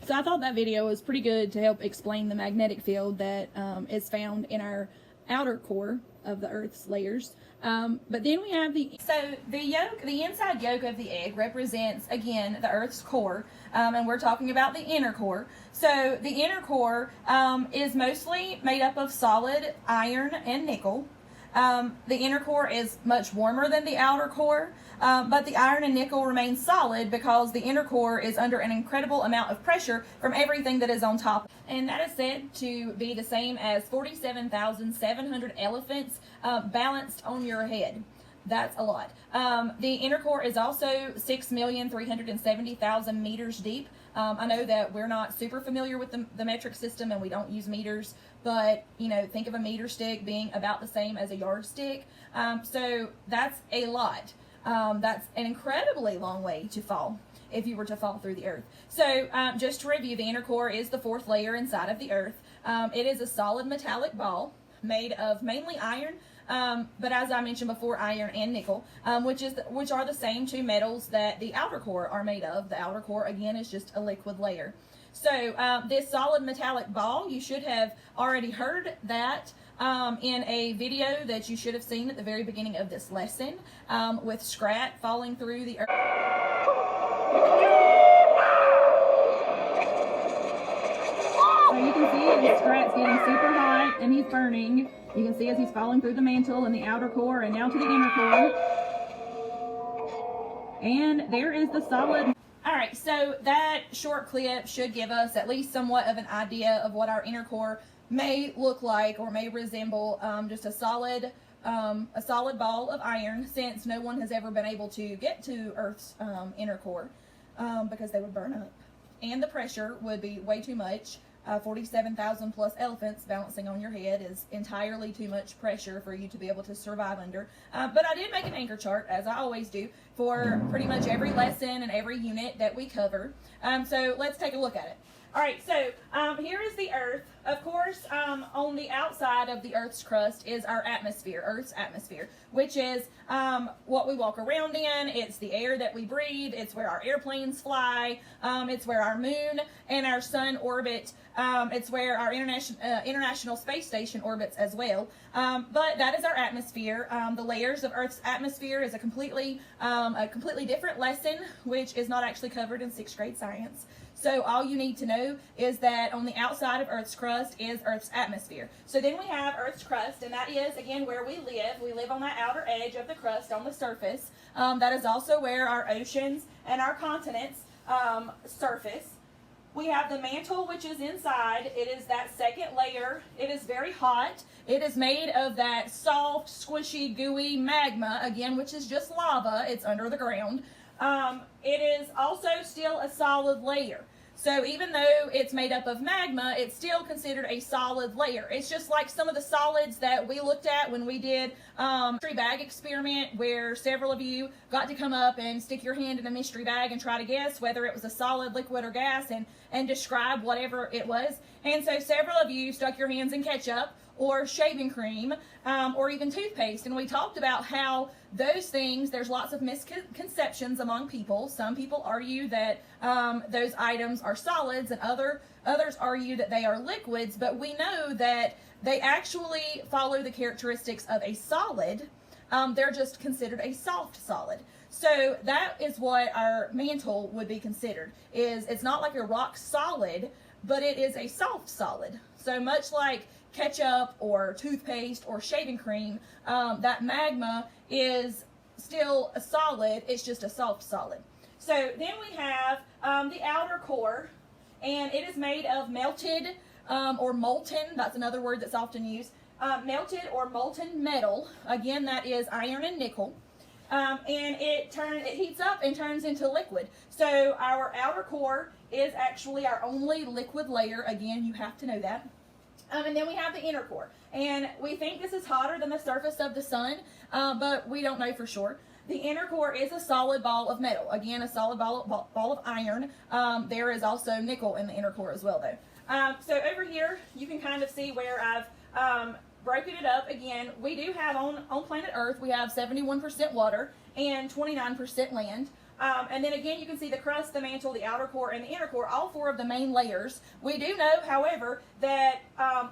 So I thought that video was pretty good to help explain the magnetic field that is found in our outer core of the Earth's layers. But then we have the inside yolk of the egg represents, again, the Earth's core, and we're talking about the inner core. So the inner core is mostly made up of solid iron and nickel. The inner core is much warmer than the outer core, but the iron and nickel remain solid because the inner core is under an incredible amount of pressure from everything that is on top. And that is said to be the same as 47,700 elephants balanced on your head. That's a lot. The inner core is also 6,370,000 meters deep. I know that we're not super familiar with the metric system and we don't use meters, but think of a meter stick being about the same as a yardstick. So that's a lot. That's an incredibly long way to fall if you were to fall through the earth. So just to review, the inner core is the fourth layer inside of the earth. It is a solid metallic ball made of mainly iron, but as I mentioned before, iron and nickel, which are the same two metals that the outer core are made of. The outer core, again, is just a liquid layer. So this solid metallic ball, you should have already heard that in a video that you should have seen at the very beginning of this lesson with Scrat falling through the earth. So you can see Scrat's getting super hot and he's burning. You can see as he's falling through the mantle and the outer core and now to the inner core. And there is the solid. All right, so that short clip should give us at least somewhat of an idea of what our inner core may look like or may resemble, just a solid ball of iron, since no one has ever been able to get to Earth's inner core because they would burn up. And the pressure would be way too much. 47,000 plus elephants balancing on your head is entirely too much pressure for you to be able to survive under. But I did make an anchor chart, as I always do, for pretty much every lesson and every unit that we cover. So let's take a look at it. All right, so here is the Earth. Of course, on the outside of the Earth's crust is our atmosphere, Earth's atmosphere, which is what we walk around in. It's the air that we breathe. It's where our airplanes fly. It's where our moon and our sun orbit. It's where our International Space Station orbits as well. But that is our atmosphere. The layers of Earth's atmosphere is a completely different lesson, which is not actually covered in 6th grade science. So all you need to know is that on the outside of Earth's crust is Earth's atmosphere. So then we have Earth's crust, and that is, again, where we live. We live on that outer edge of the crust on the surface. That is also where our oceans and our continents surface. We have the mantle, which is inside. It is that second layer. It is very hot. It is made of that soft, squishy, gooey magma, again, which is just lava. It's under the ground. It is also still a solid layer. So even though it's made up of magma, it's still considered a solid layer. It's just like some of the solids that we looked at when we did mystery bag experiment, where several of you got to come up and stick your hand in a mystery bag and try to guess whether it was a solid, liquid, or gas, and describe whatever it was. And so several of you stuck your hands in ketchup or shaving cream, or even toothpaste. And we talked about how those things, there's lots of misconceptions among people. Some people argue that those items are solids, and others argue that they are liquids, but we know that they actually follow the characteristics of a solid. They're just considered a soft solid. So that is what our mantle would be considered. It's not like a rock solid, but it is a soft solid. So much like ketchup or toothpaste or shaving cream, that magma is still a solid. It's just a soft solid. So then we have the outer core, and it is made of melted or molten. That's another word that's often used. Melted or molten metal. Again, that is iron and nickel. And it heats up and turns into liquid. So our outer core is actually our only liquid layer. Again, you have to know that. And then we have the inner core. And we think this is hotter than the surface of the sun, but we don't know for sure. The inner core is a solid ball of metal. Again, a solid ball of iron. There is also nickel in the inner core as well, though. So over here, you can kind of see where I've broken it up. Again, we do have on planet Earth, we have 71% water and 29% land. And then again, you can see the crust, the mantle, the outer core, and the inner core, all 4 of the main layers. We do know, however, that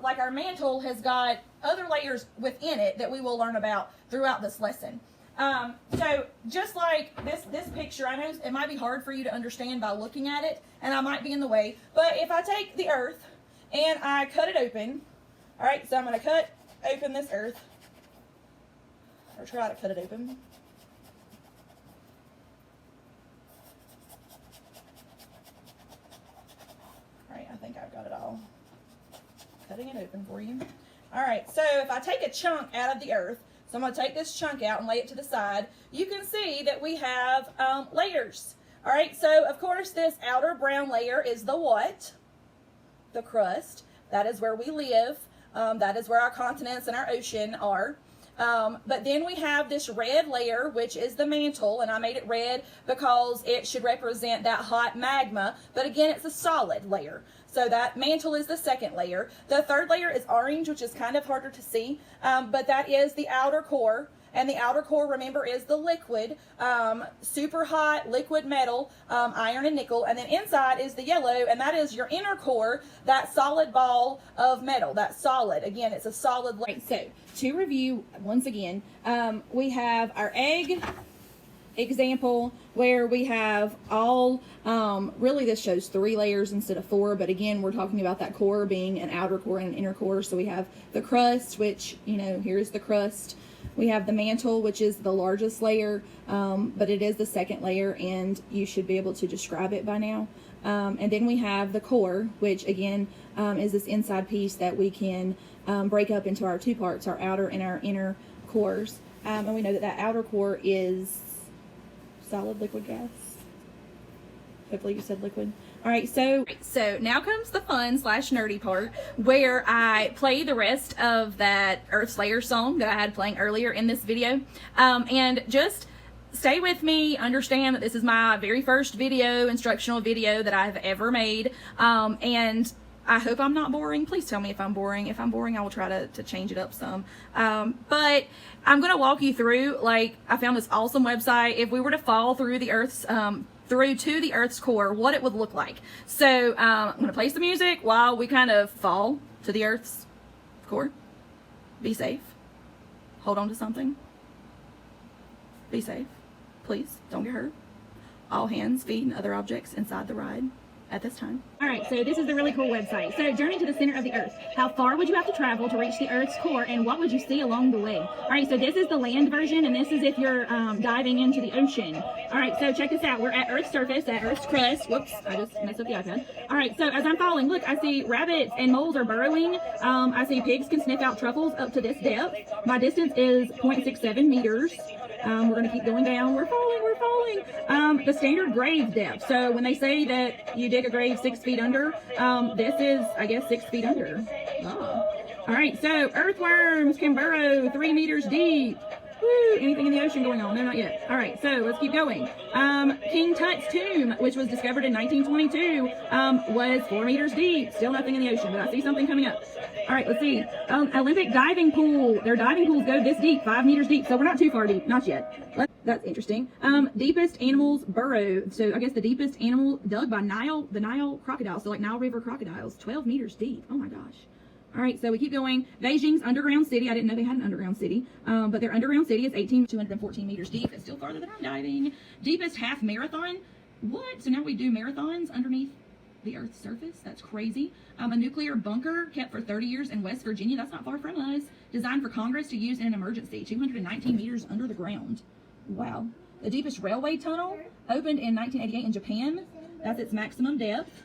like our mantle has got other layers within it that we will learn about throughout this lesson. So just like this picture, I know it might be hard for you to understand by looking at it, and I might be in the way, but if I take the earth and I cut it open, all right, so I'm going to cut open this earth, or try to cut it open. I think I've got it all. Cutting it open for you. All right, so if I take a chunk out of the earth, so I'm going to take this chunk out and lay it to the side, you can see that we have layers. All right, so of course this outer brown layer is the what? The crust. That is where we live. That is where our continents and our ocean are. But then we have this red layer, which is the mantle, and I made it red because it should represent that hot magma, but again, it's a solid layer. So that mantle is the second layer. The third layer is orange, which is kind of harder to see, but that is the outer core. And the outer core, remember, is the liquid, super hot liquid metal, iron and nickel. And then inside is the yellow, and that is your inner core, that solid ball of metal. That's solid. Again, it's a solid. Right, so to review once again, we have our egg example where we have all, really this shows 3 layers instead of 4, but again, we're talking about that core being an outer core and an inner core. So we have the crust, which, you know, here's the crust. We have the mantle, which is the largest layer, but it is the second layer, and you should be able to describe it by now. And then we have the core, which again is this inside piece that we can break up into our 2 parts, our outer and our inner cores. And we know that that outer core is solid, liquid, gas. Hopefully you said liquid. All right, so now comes the fun / nerdy part where I play the rest of that Earthslayer song that I had playing earlier in this video. And just stay with me, understand that this is my very first instructional video that I've ever made. And I hope I'm not boring. Please tell me if I'm boring. If I'm boring, I will try to change it up some. But I'm going to walk you through, like, I found this awesome website. If we were to fall through the Earth's, through to the Earth's core, what it would look like. So I'm going to play some music while we kind of fall to the Earth's core. Be safe. Hold on to something. Be safe. Please, don't get hurt. All hands, feet, and other objects inside the ride at this time. All right, so this is the really cool website. So journey to the center of the Earth. How far would you have to travel to reach the Earth's core, and what would you see along the way? All right, so this is the land version, and this is if you're diving into the ocean. All right, so check this out. We're at Earth's surface, at Earth's crust. Whoops, I just messed up the iPad. All right, so as I'm falling, look, I see rabbits and moles are burrowing. I see pigs can sniff out truffles up to this depth. My distance is 0.67 meters. We're going to keep going down. We're falling, we're falling. The standard grave depth. So when they say that you dig a grave 6 feet under, this is, I guess, 6 feet under. Oh. All right, so earthworms can burrow 3 meters deep. Woo, anything in the ocean going on? No, not yet. All right, so let's keep going. King Tut's tomb, which was discovered in 1922, was 4 meters deep. Still nothing in the ocean, but I see something coming up. All right, let's see. Olympic diving pool. Their diving pools go this deep, 5 meters deep. So we're not too far deep, not yet. That's interesting. Deepest animals burrow. So I guess the deepest animal dug by the Nile crocodiles. So like Nile River crocodiles, 12 meters deep. Oh my gosh. All right, so we keep going. Beijing's underground city. I didn't know they had an underground city, but their underground city is 214 meters deep. It's still farther than I'm diving. Deepest half marathon. What? So now we do marathons underneath the Earth's surface? That's crazy. A nuclear bunker kept for 30 years in West Virginia. That's not far from us. Designed for Congress to use in an emergency. 219 meters under the ground. Wow. The deepest railway tunnel opened in 1988 in Japan. That's its maximum depth.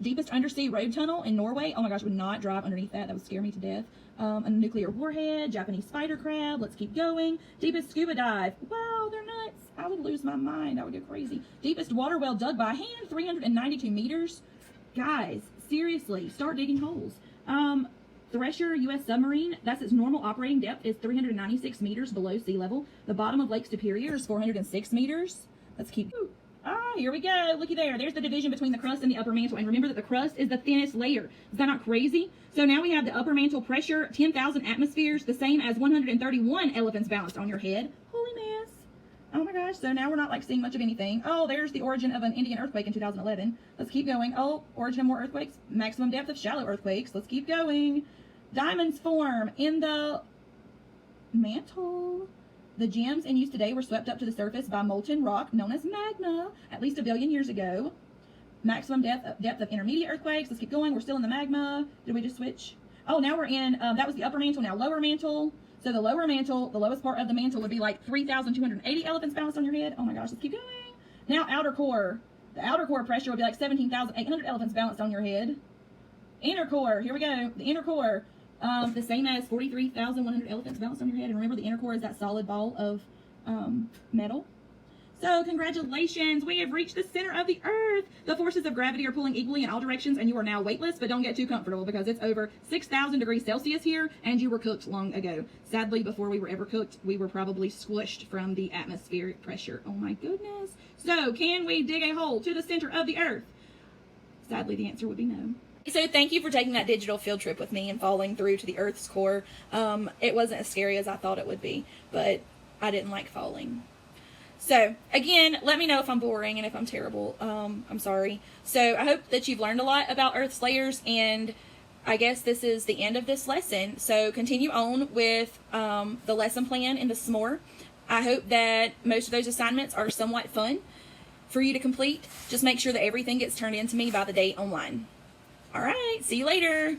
Deepest undersea road tunnel in Norway. Oh my gosh, would not drive underneath that. That would scare me to death. A nuclear warhead, Japanese spider crab. Let's keep going. Deepest scuba dive. Wow, they're nuts. I would lose my mind. I would go crazy. Deepest water well dug by hand, 392 meters. Guys, seriously, start digging holes. Thresher U.S. submarine, that's its normal operating depth, is 396 meters below sea level. The bottom of Lake Superior is 406 meters. Let's keep... Here we go. Looky there. There's the division between the crust and the upper mantle. And remember that the crust is the thinnest layer. Is that not crazy? So now we have the upper mantle pressure, 10,000 atmospheres, the same as 131 elephants balanced on your head. Holy mess. Oh my gosh, so now we're not like seeing much of anything. Oh, there's the origin of an Indian earthquake in 2011. Let's keep going. Oh, origin of more earthquakes. Maximum depth of shallow earthquakes. Let's keep going. Diamonds form in the mantle. The gems in use today were swept up to the surface by molten rock known as magma at least 1 billion years ago. Maximum depth of intermediate earthquakes. Let's keep going. We're still in the magma. Did we just switch? Oh, now we're in, that was the upper mantle, now lower mantle. So the lower mantle, the lowest part of the mantle would be like 3,280 elephants balanced on your head. Oh my gosh, let's keep going. Now outer core. The outer core pressure would be like 17,800 elephants balanced on your head. Inner core, here we go. The inner core, the same as 43,100 elephants balanced on your head. And remember, the inner core is that solid ball of metal. So congratulations, we have reached the center of the earth. The forces of gravity are pulling equally in all directions, and you are now weightless, but don't get too comfortable because it's over 6,000 degrees Celsius here, and you were cooked long ago. Sadly, before we were ever cooked, we were probably squished from the atmospheric pressure. Oh my goodness. So can we dig a hole to the center of the earth? Sadly, the answer would be no. So thank you for taking that digital field trip with me and falling through to the Earth's core. It wasn't as scary as I thought it would be, but I didn't like falling. So, again, let me know if I'm boring and if I'm terrible. I'm sorry. So, I hope that you've learned a lot about Earth's layers, and I guess this is the end of this lesson. So, continue on with the lesson plan in the s'more. I hope that most of those assignments are somewhat fun for you to complete. Just make sure that everything gets turned in to me by the date online. All right, see you later.